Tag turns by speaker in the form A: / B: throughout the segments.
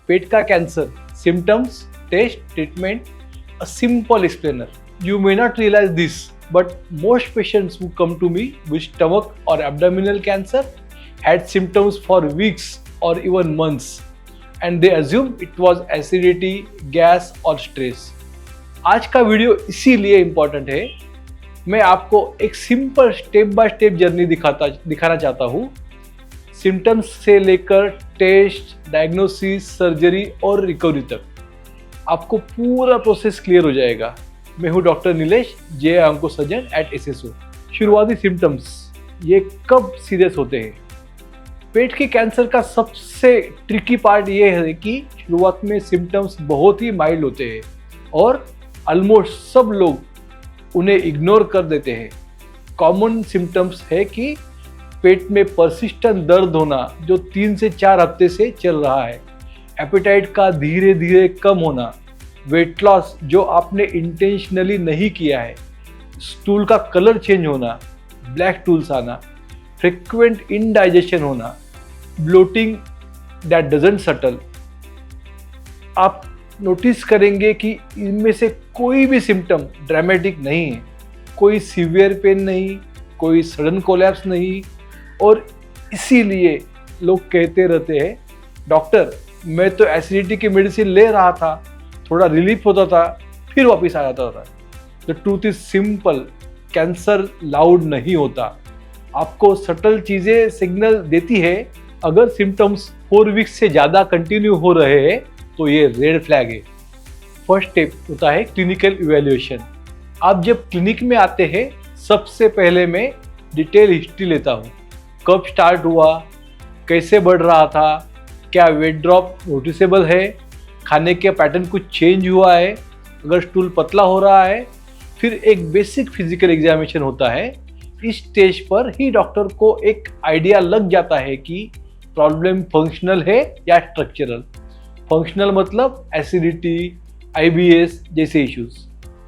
A: पेट का cancer, symptoms, test, treatment, a simple explainer. You may not realize this, but most patients who come to me with stomach or abdominal cancer had symptoms for weeks or even months, and they assume it was acidity, gas or stress. आज का video इसीलिए important है। मैं आपको एक simple step by step journey दिखाना चाहता हूँ, सिम्टम्स से लेकर टेस्ट, डायग्नोसिस, सर्जरी और रिकवरी तक। आपको पूरा प्रोसेस क्लियर हो जाएगा। मैं हूँ डॉक्टर नीलेश, जे ऑन्को सर्जन एट एसएसओ। शुरुआती सिम्टम्स, ये कब सीरियस होते हैं? पेट के कैंसर का सबसे ट्रिकी पार्ट ये है कि शुरुआत में सिम्टम्स बहुत ही माइल्ड होते हैं और ऑलमोस्ट सब लोग उन्हें इग्नोर कर देते हैं। कॉमन सिम्टम्स है कि पेट में परसिस्टेंट दर्द होना जो 3 से 4 हफ्ते से चल रहा है, एपेटाइट का धीरे धीरे कम होना, वेट लॉस जो आपने इंटेंशनली नहीं किया है, स्टूल का कलर चेंज होना, ब्लैक टूल्स आना, फ्रिक्वेंट इनडाइजेशन होना, ब्लोटिंग दैट डजंट सटल। आप नोटिस करेंगे कि इनमें से कोई भी सिम्टम ड्रामेटिक नहीं है, कोई सीवियर पेन नहीं, कोई सडन कोलैप्स नहीं, और इसीलिए लोग कहते रहते हैं, डॉक्टर मैं तो एसिडिटी की मेडिसिन ले रहा था, थोड़ा रिलीफ होता था, फिर वापस आ जाता था। The truth is simple, cancer loud नहीं होता, आपको सटल चीज़ें सिग्नल देती है। अगर सिम्टम्स 4 वीक्स से ज़्यादा कंटिन्यू हो रहे हैं तो ये रेड फ्लैग है। फर्स्ट स्टेप होता है क्लिनिकल इवैल्यूएशन। आप जब क्लिनिक में आते हैं, सबसे पहले मैं डिटेल हिस्ट्री लेता हूँ। कब स्टार्ट हुआ, कैसे बढ़ रहा था, क्या वेट ड्रॉप नोटिसेबल है, खाने के पैटर्न कुछ चेंज हुआ है, अगर स्टूल पतला हो रहा है। फिर एक बेसिक फिजिकल एग्जामिनेशन होता है। इस स्टेज पर ही डॉक्टर को एक आइडिया लग जाता है कि प्रॉब्लम फंक्शनल है या स्ट्रक्चरल। फंक्शनल मतलब एसिडिटी, आईबीएस जैसे इश्यूज,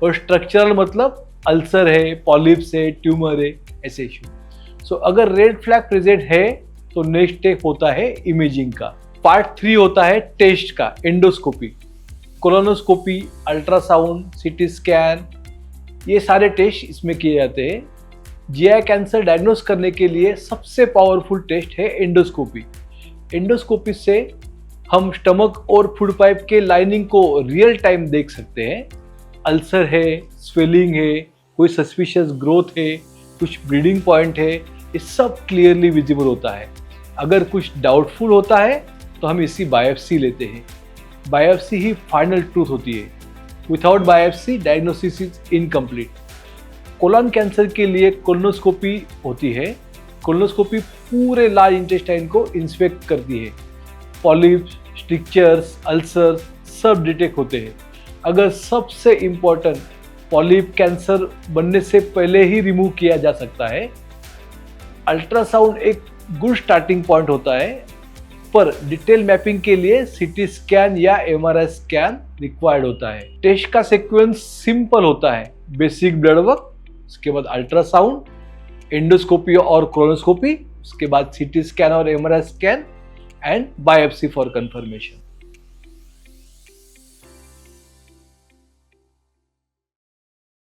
A: और स्ट्रक्चरल मतलब अल्सर है, पॉलिप्स है, ट्यूमर है, ऐसे इश्यू। सो अगर रेड फ्लैग प्रेजेंट है तो नेक्स्ट स्टेप होता है इमेजिंग का। पार्ट 3 होता है टेस्ट का, endoscopy, colonoscopy, ultrasound, CT scan, ये सारे टेस्ट इसमें किए जाते हैं। जीआई कैंसर डायग्नोस करने के लिए सबसे पावरफुल टेस्ट है एंडोस्कोपी। एंडोस्कोपी से हम स्टमक और फूड पाइप के लाइनिंग को रियल टाइम देख सकते हैं। अल्सर है, स्वेलिंग है, कोई सस्पिशियस ग्रोथ है, कुछ ब्लीडिंग पॉइंट है, ये सब क्लियरली विजिबल होता है। अगर कुछ डाउटफुल होता है तो हम इसी बायोप्सी लेते हैं। बायोप्सी ही फाइनल ट्रूथ होती है। Without biopsy diagnosis is incomplete. Colon cancer के लिए कोलोनोस्कोपी होती है। कोलोनोस्कोपी पूरे लार्ज इंटेस्टाइन को इंस्पेक्ट करती है। पॉलिप्स, स्ट्रिक्चर्स, अल्सर्स सब डिटेक्ट होते हैं। अगर सबसे इम्पोर्टेंट, पॉलिप कैंसर बनने से पहले ही रिमूव किया जा सकता है। अल्ट्रासाउंड एक गुड स्टार्टिंग पॉइंट होता है, पर डिटेल मैपिंग के लिए सीटी स्कैन या एमआरआई स्कैन रिक्वायर्ड होता है। टेस्ट का सीक्वेंस सिंपल होता है, बेसिक ब्लड वर्क, उसके बाद अल्ट्रासाउंड, एंडोस्कोपी और कोलोनोस्कोपी, उसके बाद सीटी स्कैन और MRI scan and biopsy for confirmation.